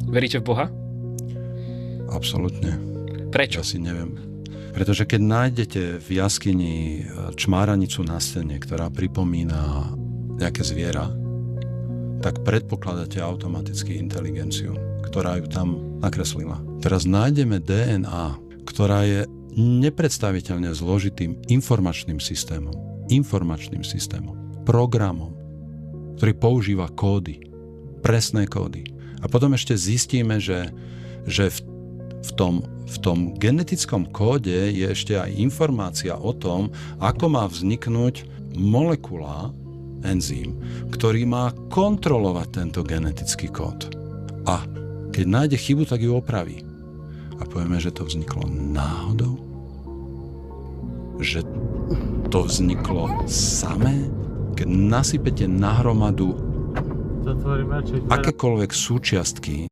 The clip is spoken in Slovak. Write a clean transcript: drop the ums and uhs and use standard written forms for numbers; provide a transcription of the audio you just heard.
Veríte v Boha? Absolútne. Prečo? Ja si neviem. Pretože keď nájdete v jaskyni čmáranicu na stene, ktorá pripomína nejaké zviera, tak predpokladáte automaticky inteligenciu, ktorá ju tam nakreslila. Teraz nájdeme DNA, ktorá je nepredstaviteľne zložitým informačným systémom, programom, ktorý používa kódy, presné kódy. A potom ešte zistíme, že v tom genetickom kóde je ešte aj informácia o tom, ako má vzniknúť molekula, enzym, ktorý má kontrolovať tento genetický kód. A keď nájde chybu, tak ju opraví. A povieme, že to vzniklo náhodou? Že to vzniklo samé? Keď nasypete na hromadu akékoľvek súčiastky